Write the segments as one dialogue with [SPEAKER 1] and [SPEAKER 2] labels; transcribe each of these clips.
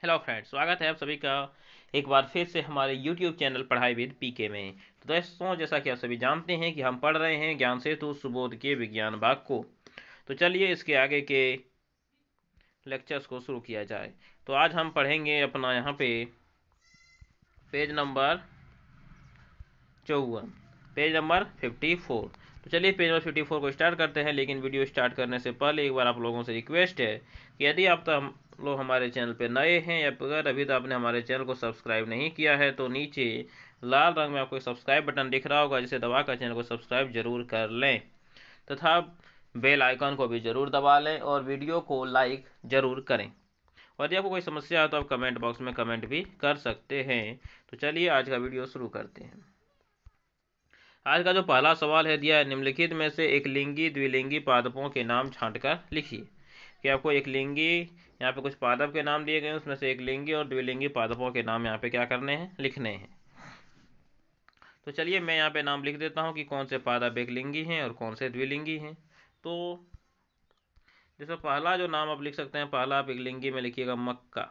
[SPEAKER 1] Hello friends, स्वागत है आप सभी का एक बार फिर से हमारे यूट्यूब चैनल पढ़ाई विद पीके में। तो दोस्तों, जैसा कि आप सभी जानते हैं कि हम पढ़ रहे हैं ज्ञान सेतु सुबोध के विज्ञान भाग को। तो चलिए इसके आगे के लेक्चर्स को शुरू किया जाए। तो आज हम पढ़ेंगे अपना यहाँ पे पेज नंबर 54, पेज नंबर 54। तो चलिए पेज नंबर 54 को स्टार्ट करते हैं, लेकिन वीडियो स्टार्ट करने से पहले एक बार आप लोगों से रिक्वेस्ट है कि यदि आप तो हम लोग हमारे चैनल पे नए हैं या अगर अभी तो आपने हमारे चैनल को सब्सक्राइब नहीं किया है तो नीचे लाल रंग में आपको सब्सक्राइब बटन दिख रहा होगा, जिसे दबाकर चैनल को सब्सक्राइब जरूर कर लें तथा बेल आइकन को भी जरूर दबा लें और वीडियो को लाइक जरूर करें। और यदि आपको कोई समस्या हो तो आप कमेंट बॉक्स में कमेंट भी कर सकते हैं। तो चलिए आज का वीडियो शुरू करते हैं। आज का जो पहला सवाल है दिया है, निम्नलिखित में से एक लिंगी द्विलिंगी पादपों के नाम छांटकर लिखिए। कि आपको एक लिंगी, यहाँ पे कुछ पादप के नाम दिए गए हैं, उसमें से एक लिंगी और द्विलिंगी पादपों के नाम यहाँ पे क्या करने हैं, लिखने हैं। तो चलिए मैं यहाँ पे नाम लिख देता हूँ कि कौन से पादप एक लिंगी हैं और कौन से द्विलिंगी हैं। तो जैसे पहला जो नाम आप लिख सकते हैं, पहला आप एक लिंगी में लिखिएगा मक्का।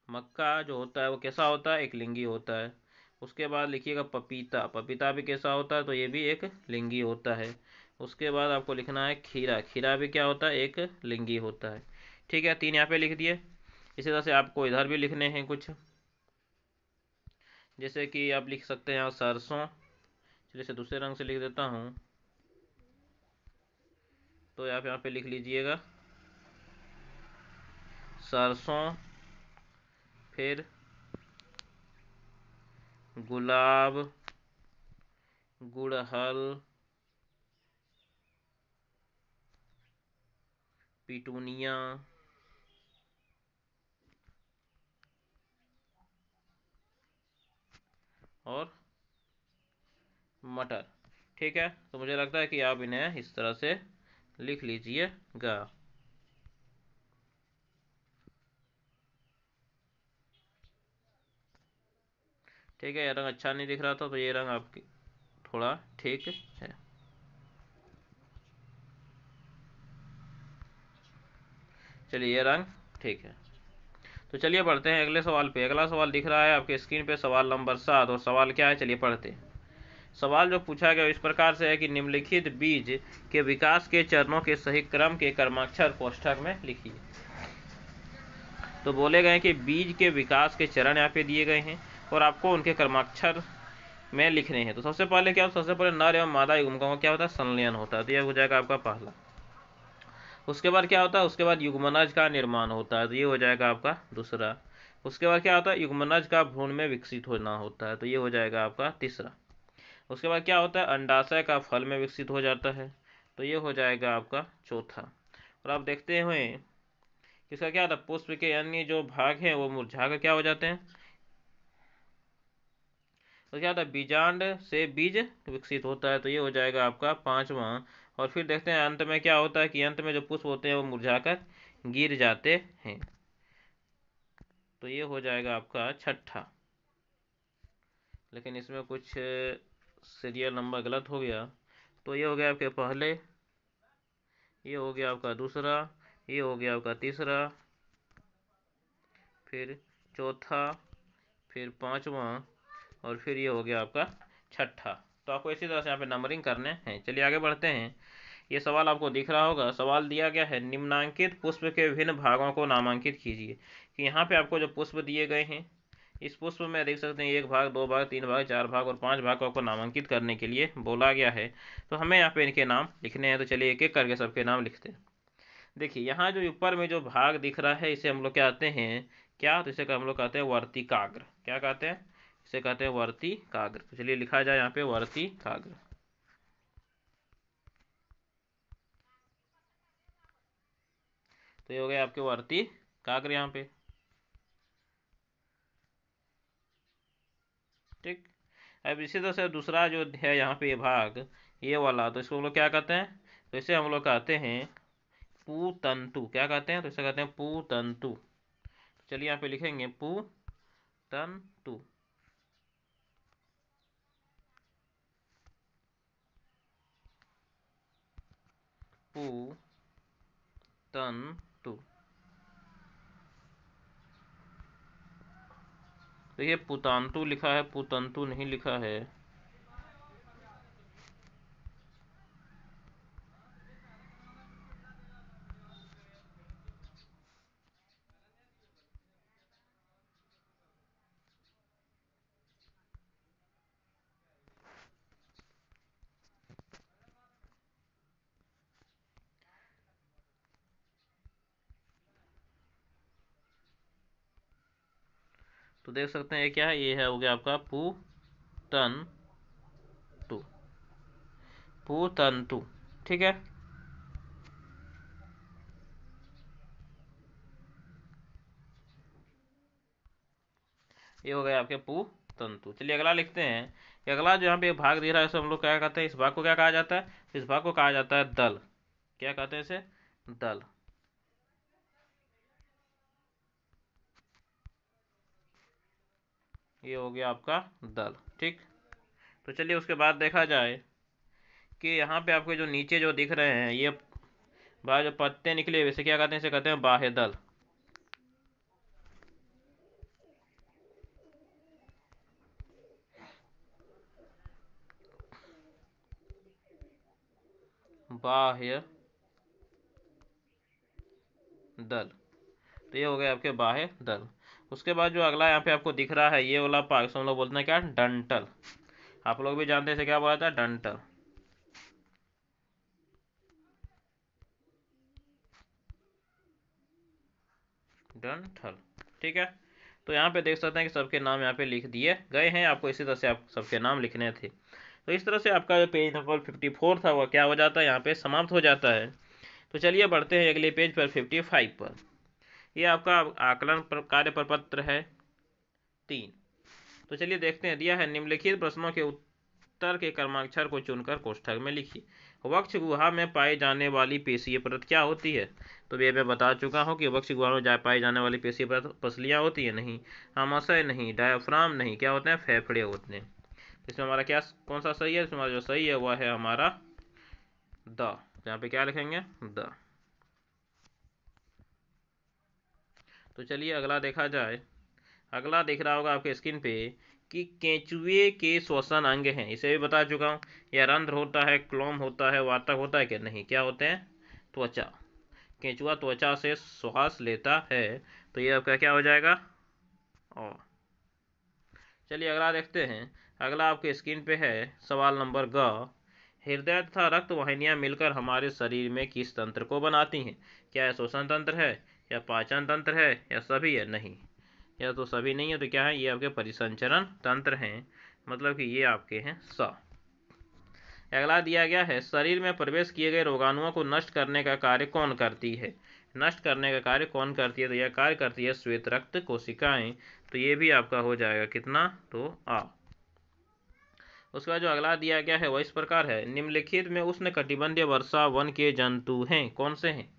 [SPEAKER 1] मक्का जो होता है वो कैसा होता है, एक लिंगी होता है। उसके बाद लिखिएगा पपीता। पपीता भी कैसा होता है, तो ये भी एक लिंगी होता है। उसके बाद आपको लिखना है खीरा। खीरा भी क्या होता है, एक लिंगी होता है। ठीक है, 3 यहाँ पे लिख दिए। इसी तरह से आपको इधर भी लिखने हैं कुछ, जैसे कि आप लिख सकते हैं यहाँ सरसों। चलिए इसे दूसरे रंग से लिख देता हूँ। तो आप यहाँ पे लिख लीजिएगा सरसों, फिर गुलाब, गुड़हल, पिटूनिया और मटर। ठीक है, तो मुझे लगता है कि आप इन्हें इस तरह से लिख लीजिएगा। ठीक है, ये रंग अच्छा नहीं दिख रहा था तो ये रंग आपकी थोड़ा ठीक है। चलिए ये रंग ठीक है। तो चलिए पढ़ते हैं अगले सवाल पे। अगला सवाल दिख रहा है आपके स्क्रीन पे, सवाल नंबर 7। और सवाल क्या है, चलिए पढ़ते हैं। सवाल जो पूछा गया इस प्रकार से है कि निम्नलिखित बीज के विकास के चरणों के सही क्रम के क्रमाक्षर कोष्ठक में लिखिए। तो बोले गए कि बीज के विकास के चरण यहाँ पे दिए गए हैं और आपको उनके क्रमाक्षर में लिखने हैं। तो सबसे पहले क्या होता है, सबसे पहले नर एवं मादा युग्मकों का क्या होता है, संलयन होता है। तो यह हो जाएगा आपका पहला। उसके बाद क्या होता है, उसके बाद युग्मनज का निर्माण होता है। तो ये हो जाएगा आपका दूसरा। उसके बाद क्या होता है, युग्मनज का भ्रूण में विकसित होना होता है। तो ये हो जाएगा आपका तीसरा। उसके बाद क्या होता है, अंडाशय का फल में विकसित हो जाता है। तो ये हो जाएगा आपका चौथा। और आप देखते हुए इसका क्या होता है, पुष्प के अन्य जो भाग हैं वो मुरझा कर क्या हो जाते हैं। तो क्या होता है, बीजांड से बीज विकसित होता है। तो ये हो जाएगा आपका पांचवा। और फिर देखते हैं अंत में क्या होता है कि अंत में जो पुष्प होते हैं वो मुरझाकर गिर जाते हैं। तो ये हो जाएगा आपका छठा। लेकिन इसमें कुछ सीरियल नंबर गलत हो गया। तो ये हो गया आपके पहले, ये हो गया आपका दूसरा, ये हो गया आपका तीसरा, फिर चौथा, फिर पांचवा और फिर ये हो गया आपका छठा। तो आपको इसी तरह से यहाँ पे नंबरिंग करने हैं। चलिए आगे बढ़ते हैं। ये सवाल आपको दिख रहा होगा। सवाल दिया गया है, निम्नांकित पुष्प के विभिन्न भागों को नामांकित कीजिए। कि यहाँ पे आपको जो पुष्प दिए गए हैं, इस पुष्प में देख सकते हैं 1 भाग, 2 भाग, 3 भाग, 4 भाग और 5 भाग को आपको नामांकित करने के लिए बोला गया है। तो हमें यहाँ पे इनके नाम लिखने हैं। तो चलिए एक एक करके सबके नाम लिखते हैं। देखिए यहाँ जो ऊपर में जो भाग दिख रहा है इसे हम लोग कहते हैं क्या, तो इसे हम लोग कहते हैं वर्तिकाग्र। क्या कहते हैं, इसे कहते हैं वर्तिकाग्र। तो चलिए लिखा जाए यहाँ पे वर्तिकाग्र। तो ये हो गया आपके वर्तिकाग्र यहाँ पे। ठीक। अब इसी तरह से दूसरा जो है यहाँ पे ये भाग, ये वाला, तो इसको हम लोग क्या कहते हैं, तो इसे हम लोग कहते हैं पुतंतु। क्या कहते हैं, तो इसे कहते हैं पुतंतु। चलिए यहाँ पे लिखेंगे पुतंतु। पुतंतु। तो ये पुतांतु लिखा है, पुतंतु नहीं लिखा है। तो देख सकते हैं ये क्या है, ये है हो गया आपका पुतंतु, पुतंतु। ठीक है, ये हो गया आपके पुतंतु। चलिए अगला लिखते हैं कि अगला जो यहाँ पे भाग दे रहा है, इसे हम लोग क्या कहते हैं, इस भाग को क्या कहा जाता है, इस भाग को कहा जाता है दल। क्या कहते हैं इसे, दल। ये हो गया आपका दल। ठीक, तो चलिए उसके बाद देखा जाए कि यहाँ पे आपके जो नीचे जो दिख रहे हैं ये बाहर जो पत्ते निकले हुए, इसे क्या कहते हैं, इसे कहते हैं बाह्य दल। बाह्य दल, तो ये हो गए आपके बाह्य दल। उसके बाद जो अगला यहाँ पे आपको दिख रहा है, ये वाला पार्ट हम लोग बोलते हैं क्या, डंटल। आप लोग भी जानते हैं इसे क्या बोला जाता है, डंटल। डंठल। ठीक है, तो यहाँ पे देख सकते हैं कि सबके नाम यहाँ पे लिख दिए गए हैं। आपको इसी तरह से आप सबके नाम लिखने थे। तो इस तरह से आपका जो पेज नंबर 54 था वह क्या हो जाता है, यहाँ पे समाप्त हो जाता है। तो चलिए बढ़ते हैं अगले पेज पर, 55 पर। ये आपका आकलन कार्य प्रपत्र है 3। तो चलिए देखते हैं, दिया है निम्नलिखित प्रश्नों के उत्तर के क्रमाक्षर को चुनकर कोष्ठक में लिखिए। वक्ष गुहा में पाई जाने वाली पेशीय परत क्या होती है। तो ये मैं बता चुका हूँ कि वक्ष गुहा में पाई जाने वाली पेशीय परत पसलियाँ होती है, नहीं। आमाशय नहीं, डायाफ्राम नहीं, क्या होते हैं, फेफड़े होते हैं। इसमें हमारा क्या, कौन सा सही है, इसमें हमारा जो सही है वह है हमारा द। यहाँ पे क्या लिखेंगे, द। तो चलिए अगला देखा जाए। अगला दिख रहा होगा आपके स्क्रीन पे कि केंचुए के श्वसन अंग हैं, इसे भी बता चुका हूँ। या रंध्र होता है, क्लोम होता है, वातक होता है, कि नहीं, क्या होते हैं, त्वचा। केंचुआ त्वचा से श्वास लेता है, तो ये आपका क्या हो जाएगा, और। चलिए अगला देखते हैं। अगला आपके स्क्रीन पे है सवाल नंबर ग। हृदय तथा रक्त वाहिनियां मिलकर हमारे शरीर में किस तंत्र को बनाती हैं। क्या यह श्वसन तंत्र है, या पाचन तंत्र है, या सभी है, नहीं। या तो सभी नहीं है, तो क्या है, ये आपके परिसंचरण तंत्र हैं, मतलब कि ये आपके हैं स। अगला दिया गया है, शरीर में प्रवेश किए गए रोगाणुओं को नष्ट करने का कार्य कौन करती है। नष्ट करने का कार्य कौन करती है, तो यह कार्य करती है श्वेत रक्त कोशिकाएं। तो ये भी आपका हो जाएगा कितना, तो आ। उसके बाद जो अगला दिया गया है वह इस प्रकार है, निम्नलिखित में उष्णकटिबंधीय वर्षा वन के जंतु हैं, कौन से हैं।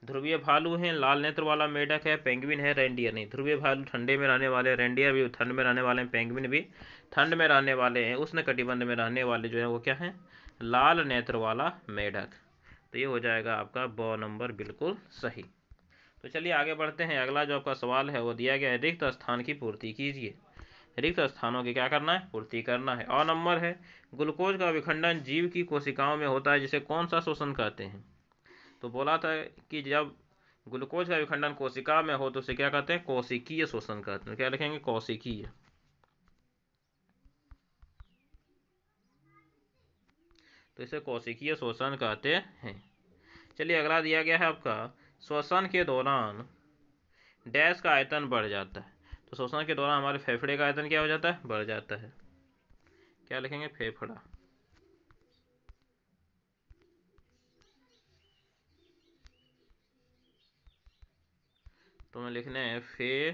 [SPEAKER 1] ध्रुवीय भालू हैं, लाल नेत्र वाला मेढक है, पेंगुइन है, रेंडियर नहीं। ध्रुवीय भालू ठंडे में रहने वाले, रेंडियर भी ठंड में रहने वाले हैं, पेंगुइन भी ठंड में रहने वाले हैं। उष्णकटिबंध में रहने वाले जो है वो क्या है, लाल नेत्र वाला मेढक। तो ये हो जाएगा आपका ब नंबर बिल्कुल सही। तो चलिए आगे बढ़ते हैं। अगला जो आपका सवाल है वो दिया गया है, रिक्त स्थान की पूर्ति कीजिए। रिक्त स्थानों की क्या करना है, पूर्ति करना है। और नंबर है, ग्लूकोज का विखंडन जीव की कोशिकाओं में होता है, जिसे कौन सा शोषण कहते हैं। तो बोला था कि जब ग्लूकोज का विखंडन कोशिका में हो तो उसे क्या कहते हैं, कोशिकीय शोषण कहते हैं। क्या लिखेंगे, कोशिकीय। तो इसे कोशिकीय शोषण कहते हैं। चलिए अगला दिया गया है आपका, श्वसन के दौरान डैश का आयतन बढ़ जाता है। तो श्वसन के दौरान हमारे फेफड़े का आयतन क्या हो जाता है, बढ़ जाता है। क्या लिखेंगे, फेफड़ा। तो हमें लिखना है फेफड़ा।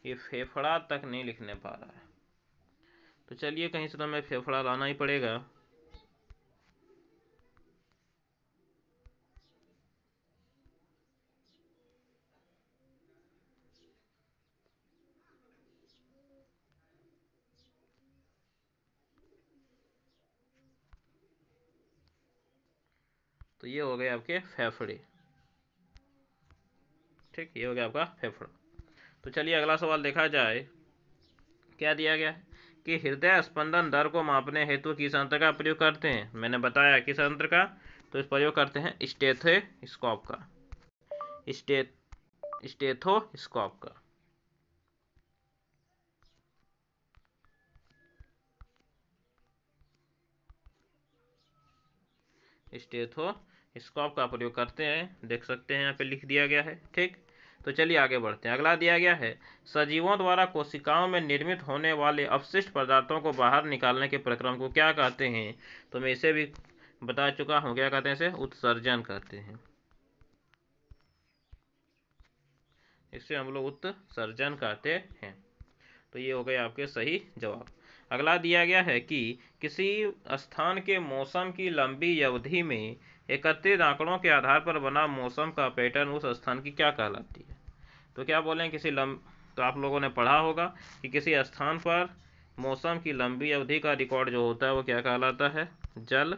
[SPEAKER 1] ये फेफड़ा तक नहीं लिखने पा रहा है, तो चलिए कहीं से तो हमें फेफड़ा लाना ही पड़ेगा। तो ये हो गए आपके फेफड़े। ठीक, ये हो गया आपका फेफड़ा। तो चलिए अगला सवाल देखा जाए। क्या दिया गया है कि हृदय स्पंदन दर को मापने हेतु किस यंत्र का प्रयोग करते हैं। मैंने बताया किस यंत्र का, तो इस प्रयोग करते हैं स्टेथोस्कोप का। स्टेथोस्कोप का। स्टेथोस्कोप का प्रयोग करते हैं, देख सकते हैं यहाँ पे लिख दिया गया है। ठीक, तो चलिए आगे बढ़ते हैं। अगला दिया गया है सजीवों द्वारा कोशिकाओं में निर्मित होने वाले अपशिष्ट पदार्थों को बाहर निकालने के प्रक्रम को क्या कहते हैं। तो मैं इसे भी बता चुका हूँ, क्या कहते हैं इसे, उत्सर्जन कहते हैं। इसे हम लोग उत्सर्जन कहते हैं। तो ये हो गए आपके सही जवाब। अगला दिया गया है कि किसी स्थान के मौसम की लंबी अवधि में एकत्रित आंकड़ों के आधार पर बना मौसम का पैटर्न उस स्थान की क्या कहलाती है। तो क्या बोले तो आप लोगों ने पढ़ा होगा कि किसी स्थान पर मौसम की लंबी अवधि का रिकॉर्ड जो होता है वो क्या कहलाता है, जल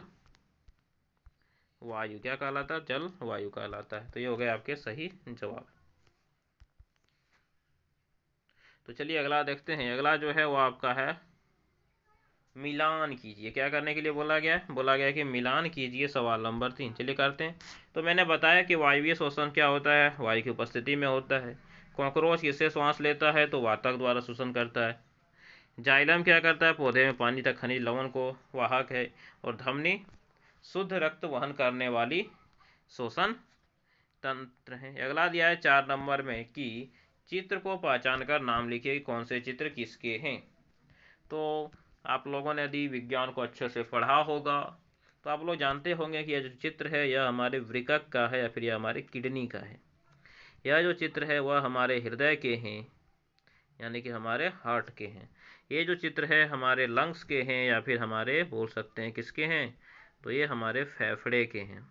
[SPEAKER 1] वायु। क्या कहलाता है, जल वायु कहलाता है। तो ये हो गए आपके सही जवाब। तो चलिए अगला देखते हैं। अगला जो है वो आपका है मिलान कीजिए। क्या करने के लिए बोला गया है, बोला गया है कि मिलान कीजिए, सवाल नंबर 3। चलिए करते हैं। तो मैंने बताया कि वायवीय श्वसन क्या होता है, वायु की उपस्थिति में होता है। कॉकरोच किससे श्वास लेता है, तो वातक द्वारा शोषण करता है। जाइलम क्या करता है, पौधे में पानी तक खनिज लवण को वाहक है। और धमनी शुद्ध रक्त वहन करने वाली शोषण तंत्र है। अगला दिया है 4 नंबर में कि चित्र को पहचान कर नाम लिखिए कौन से चित्र किसके हैं। तो आप लोगों ने यदि विज्ञान को अच्छे से पढ़ा होगा तो आप लोग जानते होंगे कि यह जो चित्र है यह हमारे वृक्क का है या फिर यह हमारे किडनी का है। यह जो चित्र है वह हमारे हृदय के हैं, यानी कि हमारे हार्ट के हैं। ये जो चित्र है हमारे लंग्स के हैं या फिर हमारे बोल सकते हैं किसके हैं, तो ये हमारे फेफड़े के हैं।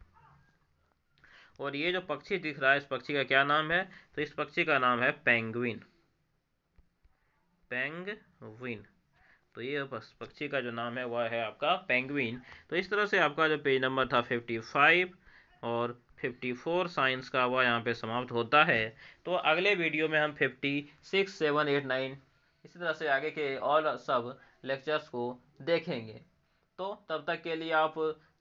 [SPEAKER 1] और ये जो पक्षी दिख रहा है इस पक्षी का क्या नाम है, तो इस पक्षी का नाम है पेंगुइन। पेंगुइन। तो ये पक्षी का जो नाम है वह है आपका पेंगुइन। तो इस तरह से आपका जो पेज नंबर था 55 और 54 साइंस का वह यहाँ पे समाप्त होता है। तो अगले वीडियो में हम 56, 7, 8, 9 इसी तरह से आगे के और सब लेक्चर्स को देखेंगे। तो तब तक के लिए आप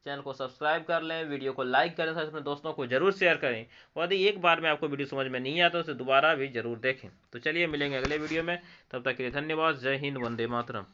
[SPEAKER 1] चैनल को सब्सक्राइब कर लें, वीडियो को लाइक करें, साथ अपने दोस्तों को जरूर शेयर करें। और यदि एक बार में आपको वीडियो समझ में नहीं आता तो उसे दोबारा भी जरूर देखें। तो चलिए मिलेंगे अगले वीडियो में, तब तक के लिए धन्यवाद। जय हिंद, वंदे मातरम।